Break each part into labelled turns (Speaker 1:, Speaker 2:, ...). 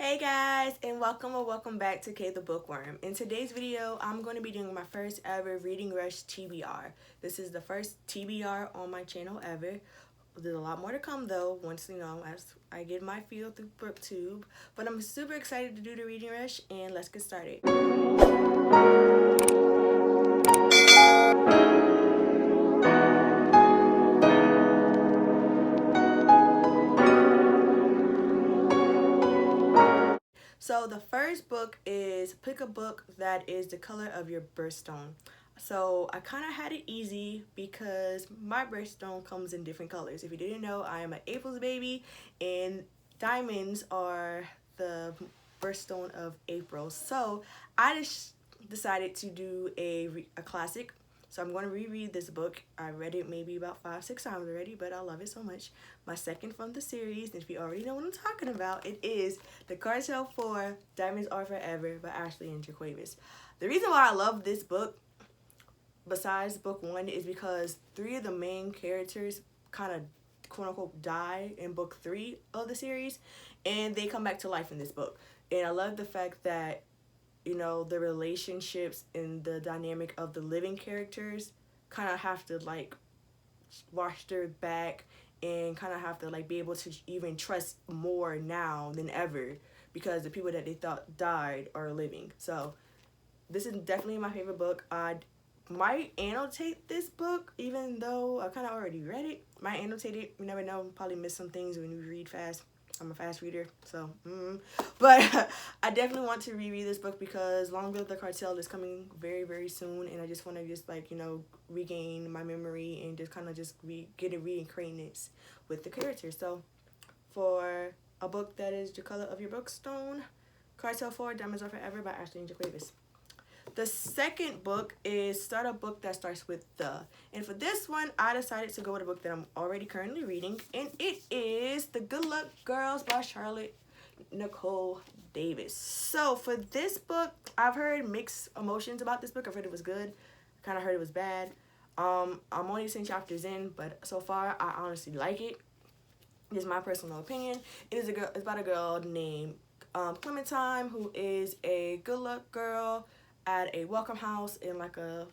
Speaker 1: Hey guys, and welcome back to K the Bookworm. In today's video, I'm going to be doing my first ever Reading Rush TBR. This is the first TBR on my channel ever. There's a lot more to come though, once as I get my feel through BookTube. But I'm super excited to do the Reading Rush, and let's get started. So the first book is pick a book that is the color of your birthstone. So I kind of had it easy because my birthstone comes in different colors. If you didn't know, I am an April's baby, and diamonds are the birthstone of April. So I just decided to do a classic. So I'm going to reread this book. I read it maybe about 5-6 times already, but I love it so much. My second from the series, and if you already know what I'm talking about, it is The Cartel 4, Diamonds Are Forever by Ashley and Jaquavis. The reason why I love this book, besides book 1, is because 3 of the main characters kind of quote-unquote die in book 3 of the series, and they come back to life in this book. And I love the fact that the relationships and the dynamic of the living characters kind of have to wash their back and kind of have to be able to even trust more now than ever because the people that they thought died are living. So this is definitely my favorite book. I might annotate this book even though I kind of already read it. Might annotate it. You never know. Probably miss some things when you read fast. I'm a fast reader, so but I definitely want to reread this book because Long Live the Cartel is coming very, very soon, and I just want to regain my memory and just kind of get a reincarnate with the characters. So for a book that is the color of your bookstone, Cartel 4, Diamonds Are Forever by Ashley and Jaquavis. The second book is Start a Book That Starts with The. And for this one, I decided to go with a book that I'm already currently reading. And it is The Good Luck Girls by Charlotte Nicole Davis. So for this book, I've heard mixed emotions about this book. I've heard it was good. Kind of heard it was bad. I'm only 10 chapters in, but so far, I honestly like it. It is my personal opinion. It's about a girl named Clementine, who is a good luck girl at a welcome house in a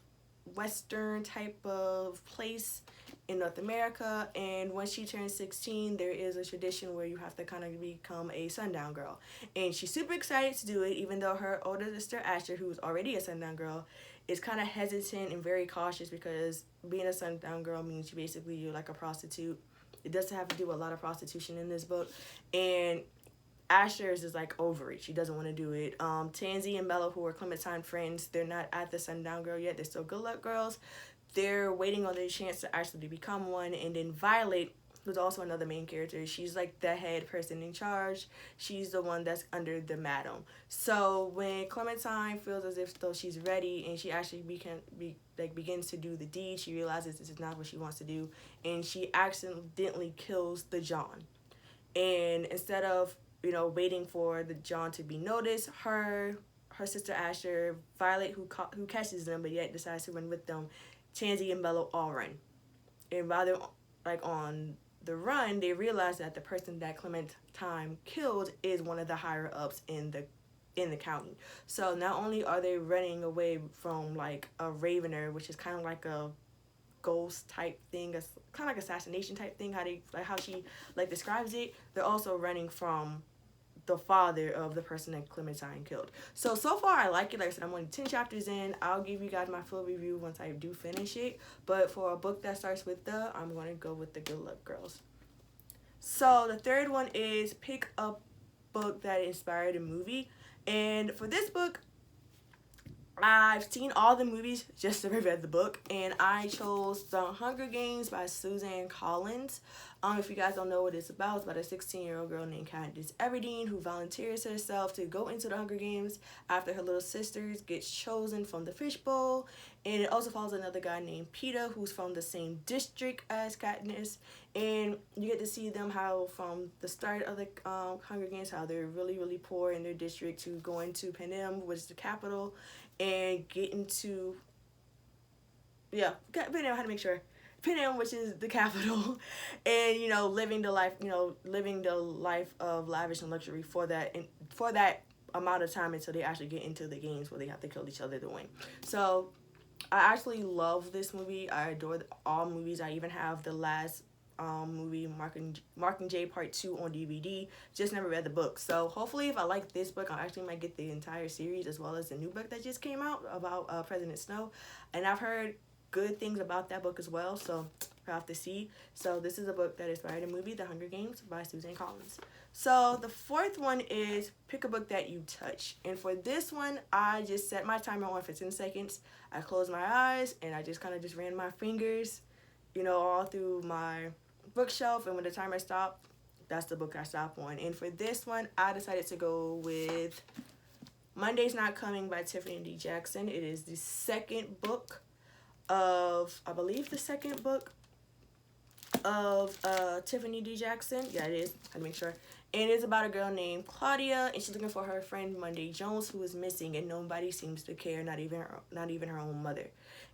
Speaker 1: western type of place in North America. And when she turns 16, there is a tradition where you have to kind of become a sundown girl, and she's super excited to do it, even though her older sister Asher, who's already a sundown girl, is kind of hesitant and very cautious because being a sundown girl means you're like a prostitute. It doesn't have to do with a lot of prostitution in this book, and Asher is over it. She doesn't want to do it. Tansy and Bella, who are Clementine friends, they're not at the sundown girl yet. They're still good luck girls. They're waiting on their chance to actually become one. And then Violet, who's also another main character, she's the head person in charge. She's the one that's under the madam. So when Clementine feels as if though she's ready and she actually begins to do the deed, she realizes this is not what she wants to do, and she accidentally kills the John. And instead of waiting for the John to be noticed, her sister Asher, Violet, who catches them but yet decides to run with them, Tansy and Bello all run. And while they're on the run, they realize that the person that Clementine killed is one of the higher ups in the county. So not only are they running away from a ravener, which is kind of like a ghost type thing, kind of assassination type thing, how she describes it, they're also running from the father of the person that Clementine killed. So far I like it. Like I said, I'm only 10 chapters in. I'll give you guys my full review once I do finish it. But for a book that starts with the, I'm going to go with The Good Luck Girls. So the third one is pick a book that inspired a movie. And for this book, I've seen all the movies just to read the book, and I chose The Hunger Games by Suzanne Collins. If you guys don't know what it's about a 16-year-old girl named Candace Everdeen who volunteers herself to go into the Hunger Games after her little sister gets chosen from the fishbowl. And it also follows another guy named Peter, who's from the same district as Katniss. And you get to see them how from the start of the Hunger Games, how they're really, really poor in their district, to going to Panem, which is the capital, and getting to, Panem, I had to make sure, Panem, which is the capital, and living the life of lavish and luxury for that amount of time until they actually get into the games where they have to kill each other to win. So I actually love this movie. I adore all movies. I even have the last movie, Mockingjay Part 2 on DVD. Just never read the book. So hopefully if I like this book, I actually might get the entire series as well as the new book that just came out about President Snow. And I've heard good things about that book as well. So I have to see. So this is a book that inspired a movie, The Hunger Games by Suzanne Collins. So the fourth one is pick a book that you touch. And for this one, I just set my timer on for 10 seconds. I closed my eyes and I just kind of just ran my fingers, all through my bookshelf. And when the timer stopped, that's the book I stopped on. And for this one, I decided to go with Monday's Not Coming by Tiffany D. Jackson. It is the second book of, I believe the second book of Tiffany D. Jackson. Yeah, it is. I had to make sure. And it's about a girl named Claudia, and she's looking for her friend Monday Jones, who is missing, and nobody seems to care, not even her own mother.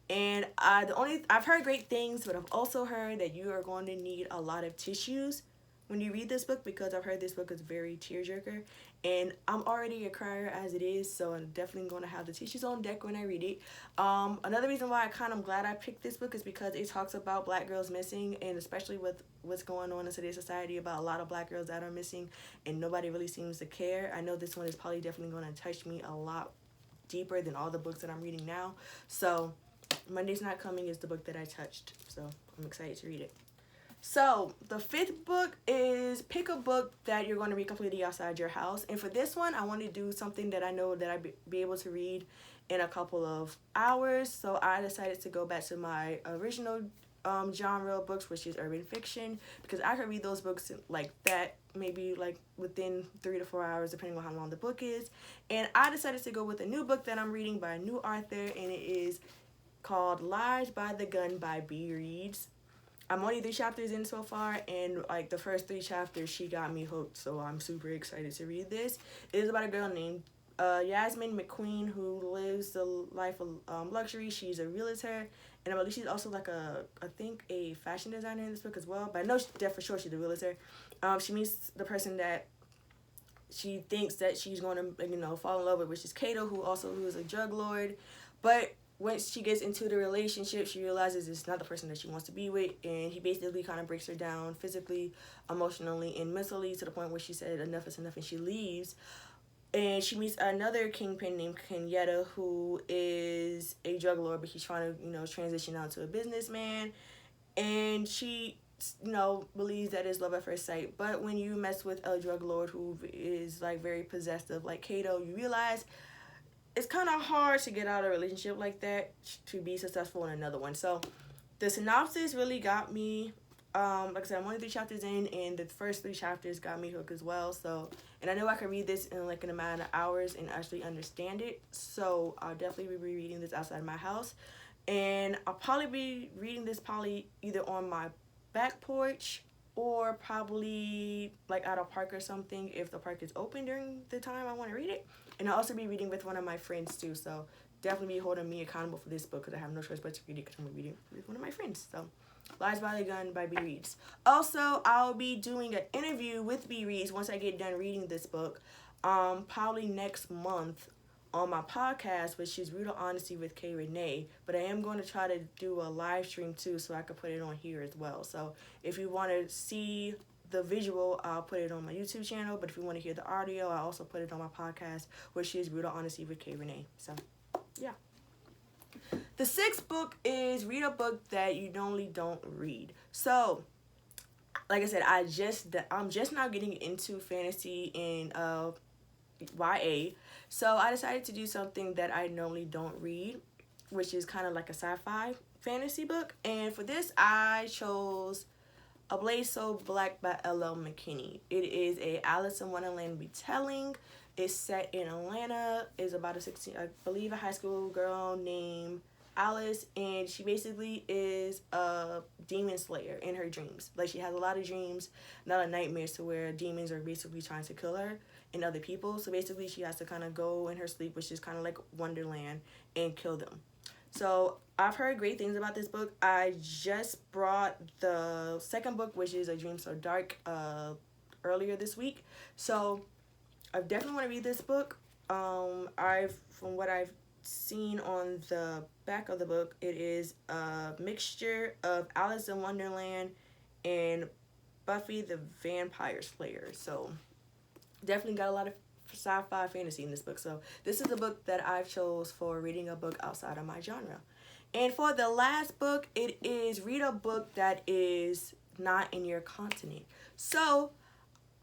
Speaker 1: And I've heard great things, but I've also heard that you are going to need a lot of tissues when you read this book, because I've heard this book is very tearjerker, and I'm already a crier as it is, so I'm definitely going to have the tissues on deck when I read it. Another reason why I'm glad I picked this book is because it talks about black girls missing, and especially with what's going on in today's society about a lot of black girls that are missing, and nobody really seems to care. I know this one is probably definitely going to touch me a lot deeper than all the books that I'm reading now. So Monday's Not Coming is the book that I touched, so I'm excited to read it. So the fifth book is pick a book that you're going to read completely outside your house. And for this one, I want to do something that I know that I'd be able to read in a couple of hours. So I decided to go back to my original genre of books, which is urban fiction, because I could read those books like that, maybe like within 3 to 4 hours, depending on how long the book is. And I decided to go with a new book that I'm reading by a new author, and it is called Lies by the Gun by B. Reads. I'm only 3 chapters in so far, and like the first 3 chapters, she got me hooked, so I'm super excited to read this. It is about a girl named Yasmin McQueen who lives the life of luxury. She's a realtor, and I believe she's also like a fashion designer in this book as well, but I know for sure she's a realtor. She meets the person that she thinks that she's going to fall in love with, which is Kato, who is a drug lord, but once she gets into the relationship, she realizes it's not the person that she wants to be with, and he basically kind of breaks her down physically, emotionally, and mentally to the point where she said enough is enough, and she leaves. And she meets another kingpin named Kenyatta, who is a drug lord, but he's trying to, transition out to a businessman. And she, believes that it's love at first sight. But when you mess with a drug lord who is, like, very possessive, like Kato, you realize it's kind of hard to get out of a relationship like that to be successful in another one. So the synopsis really got me. Like I said, I'm only 3 chapters in, and the first 3 chapters got me hooked as well. So, and I know I can read this in like an amount of hours and actually understand it. So I'll definitely be reading this outside my house, and I'll probably be reading this either on my back porch or probably like at a park or something if the park is open during the time I want to read it. And I'll also be reading with one of my friends too, so definitely be holding me accountable for this book because I have no choice but to read it because I'm reading with one of my friends. So Lies by the Gun by B. Reads. Also, I'll be doing an interview with B. Reads once I get done reading this book, probably next month on my podcast, which is Brutal Honesty with K. Renee. But I am going to try to do a live stream too, so I can put it on here as well. So if you want to see the visual, I'll put it on my YouTube channel, but if you want to hear the audio, I also put it on my podcast, which is Brutal Honesty with K. Renee. So, yeah. The 6th book is read a book that you normally don't read. So, like I said, I'm just now getting into fantasy and YA. So I decided to do something that I normally don't read, which is kind of like a sci-fi fantasy book. And for this, I chose A Blaze So Black by L.L. McKinney. It is a Alice in Wonderland retelling. It's set in Atlanta. It's about a high school girl named Alice, and she basically is a demon slayer in her dreams. Like, she has a lot of dreams, not a nightmares, to where demons are basically trying to kill her and other people. So basically she has to kind of go in her sleep, which is kind of like Wonderland, and kill them. So I've heard great things about this book. I just brought the second book, which is A Dream So Dark, earlier this week. So I definitely want to read this book. From what I've seen on the back of the book, it is a mixture of Alice in Wonderland and Buffy the Vampire Slayer. So definitely got a lot of sci-fi fantasy in this book. So this is a book that I've chose for reading a book outside of my genre. And for the last book, it is read a book that is not in your continent. So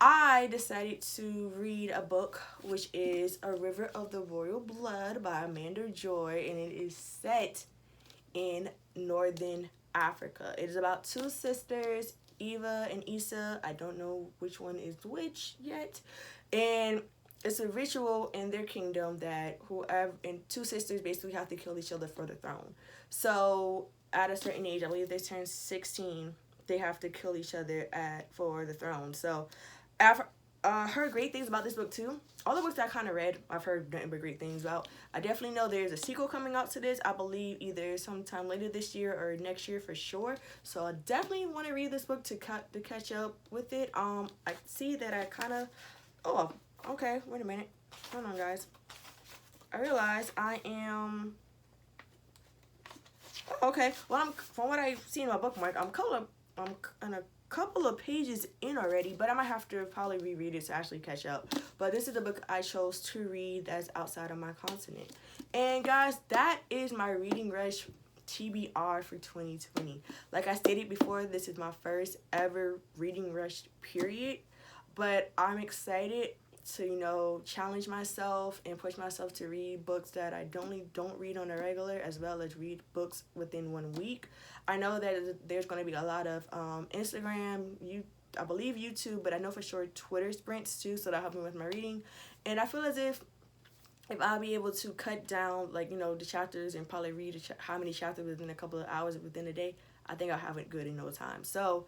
Speaker 1: I decided to read a book which is A River of the Royal Blood by Amanda Joy, and it is set in Northern Africa. It is about two sisters, Eva and Issa. I don't know which one is which yet. And it's a ritual in their kingdom that whoever, and two sisters basically have to kill each other for the throne. So at a certain age, I believe they turn 16, they have to kill each other for the throne. So I've heard great things about this book too. All the books that I kind of read, I've heard nothing but great things about. I definitely know there's a sequel coming out to this. I believe either sometime later this year or next year for sure. So I definitely want to read this book to catch up with it. I see that I kind of... Oh, okay. Wait a minute. Hold on, guys. I realize I am... Oh, okay. Well, from what I've seen in my bookmark, I'm in a couple of pages in already, but I might have to probably reread it to actually catch up. But this is the book I chose to read that's outside of my continent. And guys, that is my Reading Rush TBR for 2020. Like I stated before, this is my first ever Reading Rush period, but I'm excited to challenge myself and push myself to read books that I don't read on a regular, as well as read books within 1 week. I know that there's going to be a lot of Instagram, I believe YouTube, but I know for sure Twitter sprints too, so that'll help me with my reading. And I feel as if I'll be able to cut down the chapters and probably read how many chapters within a couple of hours within a day, I think I'll have it good in no time. So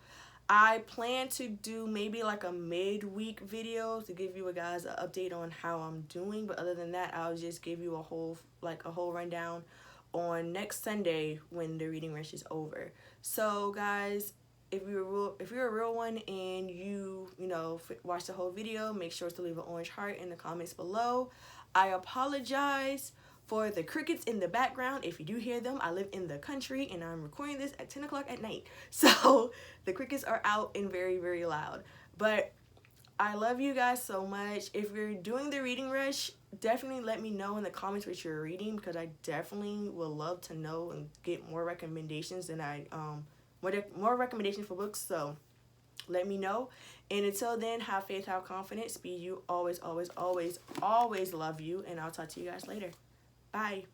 Speaker 1: I plan to do maybe like a midweek video to give you guys an update on how I'm doing. But other than that, I'll just give you a whole rundown on next Sunday when the Reading Rush is over. So guys, if you're a real one and you watch the whole video, make sure to leave an orange heart in the comments below. I apologize for the crickets in the background. If you do hear them, I live in the country and I'm recording this at 10 o'clock at night. So the crickets are out and very, very loud. But I love you guys so much. If you're doing the Reading Rush, definitely let me know in the comments what you're reading, because I definitely would love to know and get more recommendations more recommendations for books. So let me know. And until then, have faith, have confidence, be you, always, always, always, always love you, and I'll talk to you guys later. Bye.